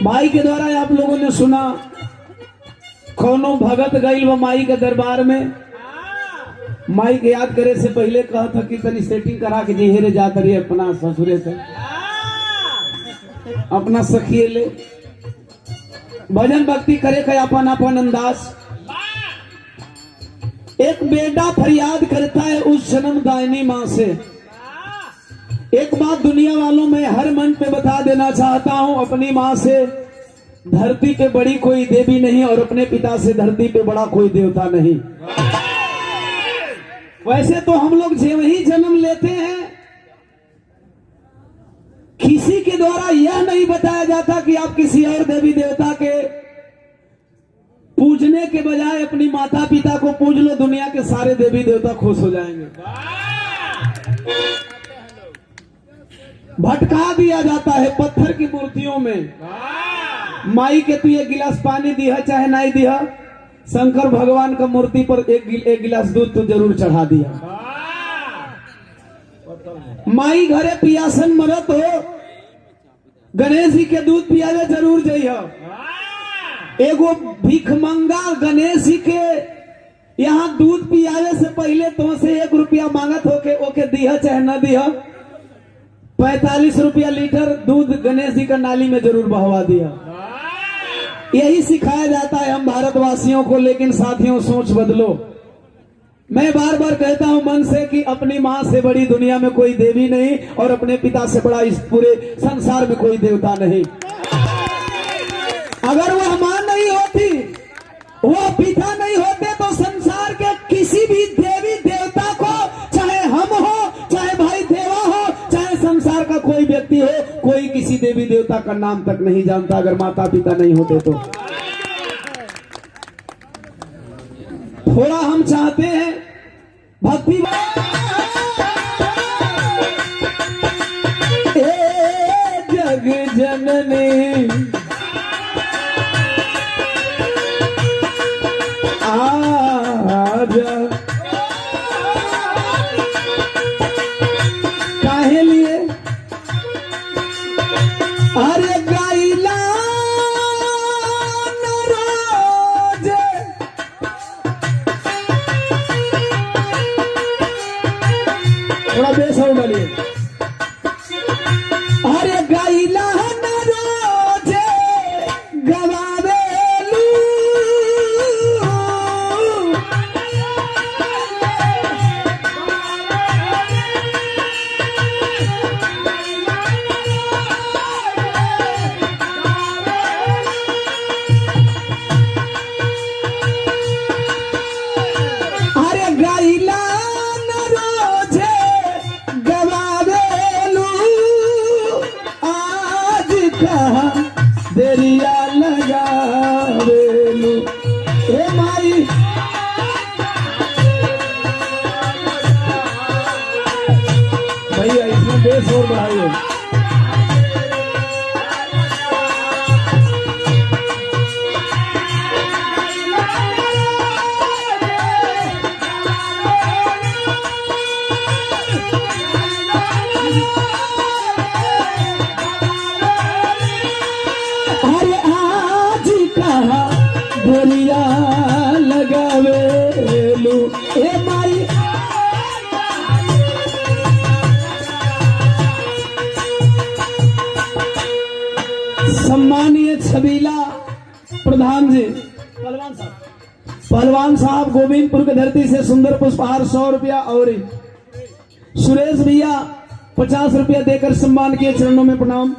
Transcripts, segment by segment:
भाई के द्वारा आप लोगों ने सुना, कौनो भगत गईल वो माई के दरबार में। माई के याद करे से पहले कहा था कि तनी सेटिंग करा के जेहरे जा करिए अपना ससुरे से, अपना सखिए ले भजन भक्ति करे का अपन अपन अंदाज। एक बेटा फरियाद करता है उस जन्म दायनी मां से। एक बात दुनिया वालों में हर मन पे बता देना चाहता हूं, अपनी मां से धरती पे बड़ी कोई देवी नहीं और अपने पिता से धरती पे बड़ा कोई देवता नहीं। वैसे तो हम लोग जो ही जन्म लेते हैं, किसी के द्वारा यह नहीं बताया जाता कि आप किसी और देवी देवता के पूजने के बजाय अपनी माता पिता को पूज लो, दुनिया के सारे देवी देवता खुश हो जाएंगे। भटका दिया जाता है पत्थर की मूर्तियों में। माई के तू एक गिलास पानी दिया चाहे नहीं दिया, शंकर भगवान का मूर्ति पर एक गिलास दूध तो जरूर चढ़ा दिया। माई घरे पियासन मरत हो, गणेश जी के दूध पियावे जरूर जाइए। एगो भिखमंगा गणेश जी के यहाँ दूध पियावे से पहले तो से 1 रुपया मांगत होके ओके दिया चाहे न दिया, 45 रुपया लीटर दूध गणेश जी का नाली में जरूर बहवा दिया। यही सिखाया जाता है हम भारतवासियों को, लेकिन साथियों सोच बदलो। मैं बार बार कहता हूं मन से कि अपनी मां से बड़ी दुनिया में कोई देवी नहीं और अपने पिता से बड़ा इस पूरे संसार में कोई देवता नहीं। अगर वह मां नहीं होती, वह पिता नहीं होते, तो संसार के किसी भी देवी देवता को, चाहे हम हो, चाहे भाई देवा हो, चाहे संसार का कोई व्यक्ति हो, कोई किसी देवी देवता का नाम तक नहीं जानता अगर माता पिता नहीं होते तो। थोड़ा हम चाहते हैं भक्ति जग जननी आजा, काहे लिए अरे गाइला रोज, थोड़ा बेस और डालिए। अरे गाइला रोज गवावेलू, अरे गाइला रोज गवावेलू, आज कहा देरिया लगावेलू। ए माई भैया इसमें बेस और बढ़ाइए। अरे आज कहा बोलिया लगावेलू, ए माई सम्मानीय छबीला प्रधान जी, पहलवान साहब गोविंदपुर की धरती से सुंदर पुष्पहार 100 रुपया और सुरेश भैया 50 रुपया देकर सम्मान किए, चरणों में प्रणाम।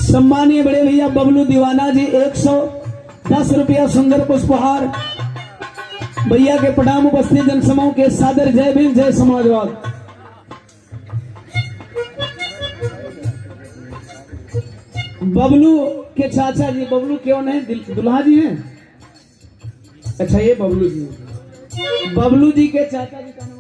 सम्मानीय बड़े भैया बबलू दीवाना जी 110 रुपया सुंदर पुष्पहार भैया के प्रणाम। उपस्थित जनसमूह के सादर जय भीम जय समाजवाद। बबलू के चाचा जी, बबलू क्यों नहीं, दुल्हा जी हैं? अच्छा ये बबलू जी, बबलू जी के चाचा जी का नाम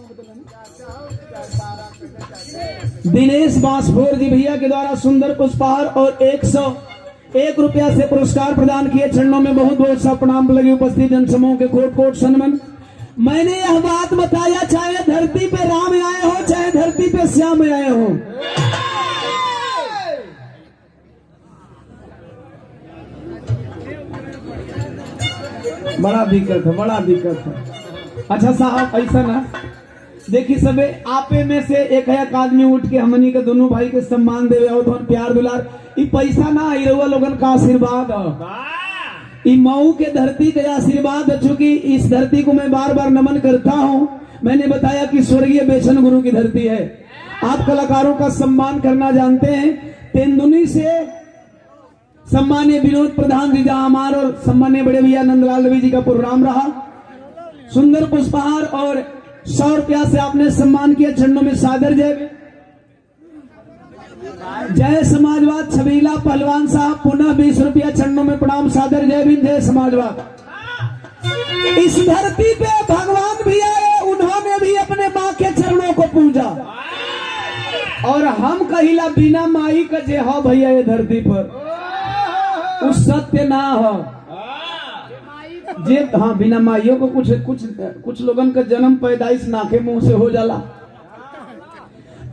दिनेश बांसफोर जी भैया के द्वारा सुंदर पुष्पहार और 101 रुपया से पुरस्कार प्रदान किए, चरणों में बहुत बहुत सा प्रणाम लगे। उपस्थित जनसमूह के कोट कोट सन्मान। मैंने यह बात बताया, चाहे धरती पे राम तपस्या में आए हो। बड़ा दिक्कत है, बड़ा दिक्कत है। अच्छा साहब ऐसा ना देखी सबे आपे में से एक आदमी उठ के हमनी के दोनों भाई के सम्मान देवे हो तो प्यार दुलार ई पैसा ना आई रहुआ लोगन का आशीर्वाद है। ई मऊ के धरती का आशीर्वाद है। चूंकि इस धरती को मैं बार बार नमन करता हूँ। मैंने बताया कि स्वर्गीय बेचन गुरु की धरती है। आप कलाकारों का सम्मान करना जानते हैं। तेंदुनी से सम्मान्य विनोद प्रधान जी जहामार और सम्मान्य बड़े भैया नंदलाल रवि जी का प्रोग्राम रहा। सुंदर पुष्पहार और 100 रुपया से आपने सम्मान किया। चरणों में सादर जय। जय समाजवाद छबीला पहलवान साहब पुनः 20 रुपया चरणों में प्रणाम सादर जय भीम जय समाजवाद। इस धरती पे भगवान भी आए, उन्होंने भी अपने माँ के चरणों को पूजा। और हम कहिला बिना माई का जे हो भैया ये धरती पर उस सत्य ना हो जे। हाँ बिना माइयों को कुछ लोगन का जन्म पैदाइश नाके मुंह से हो जाला।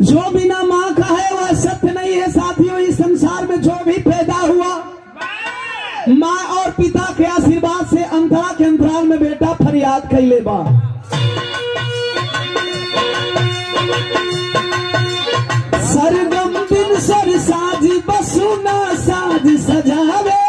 जो बिना माँ का है वह सत्य नहीं है साथियों। इस संसार में जो भी पैदा हुआ माँ और पिता के आशीर्वाद से अंतरा के अंतराल में बेटा फरियाद कैले बा। सरगम दिन सर साज बसुना साज सजावे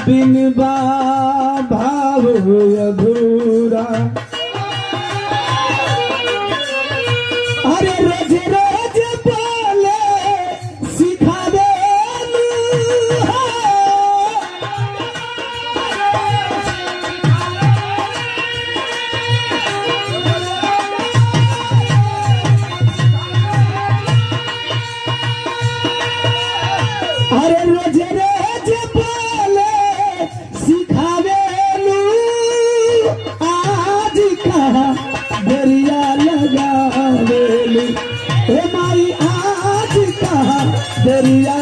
बिन भाव अधूरा। अरे रोज रोज बोले सिखावे अरे रोज रोज बोले सिखावेलू आज कहा दरिया लगावेलू हे माई आज कहा दरिया।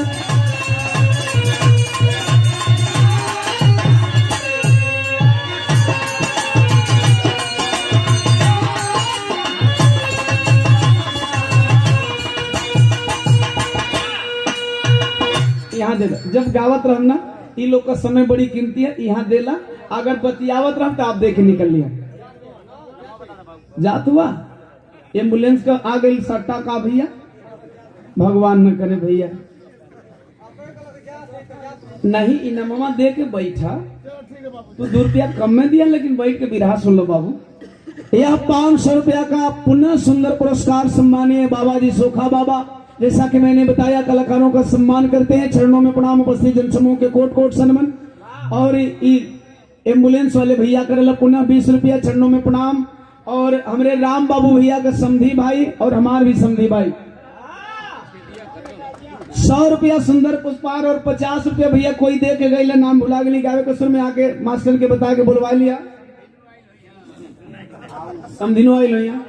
यहाँ दे जब गावत रहना इ लोग का समय बड़ी कीमती है। यहाँ देला अगर बतियावत रह तो आप देखे निकल लिया जात हुआ। एम्बुलेंस का आ गई सट्टा का भैया भगवान न करे भैया नहीं इनामा दे के बैठा तो 2 रुपया कम में दिया लेकिन बैठ के बिरहा सुन लो बाबू। यह 500 रुपया का पुनः सुंदर पुरस्कार सम्मानीय बाबा जी सोखा बाबा। जैसा कि मैंने बताया कलाकारों का सम्मान करते हैं। चरणों में प्रणाम उपस्थित जनसमूह के कोट कोट सन्मान। और एम्बुलेंस वाले भैया करेला पुनः 20 रुपया चरणों में प्रणाम। और हमारे राम बाबू भैया का समधी भाई और हमारे भी समधी भाई 100 रुपया सुंदर पुष्पार और 50 रुपया भैया कोई दे के गई नाम भुला गई गावे के सुर में आके मास्टर के बता के बुलवा लिया। समझिनो आई लो यहाँ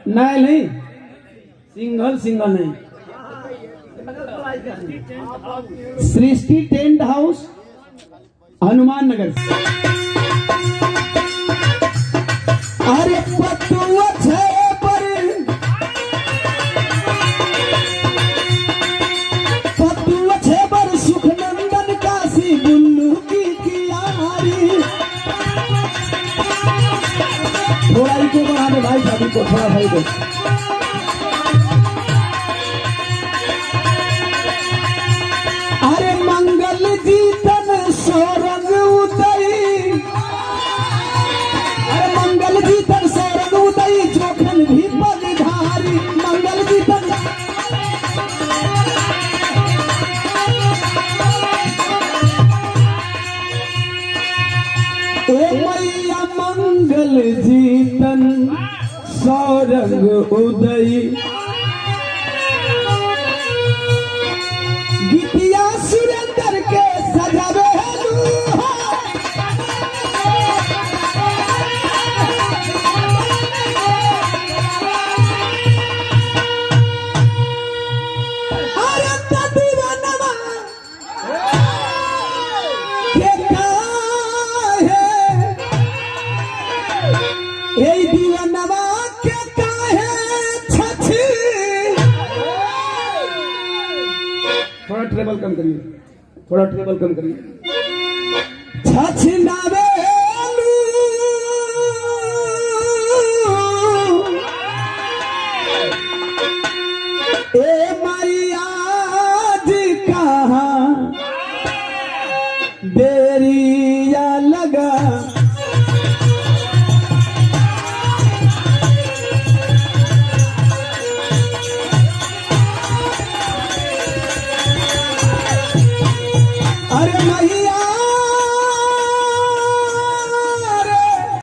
नहीं सिंगल नहीं। सृष्टि टेंट हाउस हनुमान नगर। अरे पतुआ छे पर सुख नंदन काशी बुल्लू की कियारी। थोड़ा ही को बढ़ा दे भाई साहब को थोड़ा भाई को। अरे मंगल जीतन सौरंग उदई। अरे मंगल जीतन सौरंग उदई जोखन भी बलिधारी। मंगल जीतन जल जीतन सौरंग उदय गीतिया सुरेंद्र के सजावे दीवानवा के काहे छछी। थोड़ा ट्रेबल कम करिए, थोड़ा ट्रेबल कम करिए। छछनावे ए मैया जी कहाँ देरी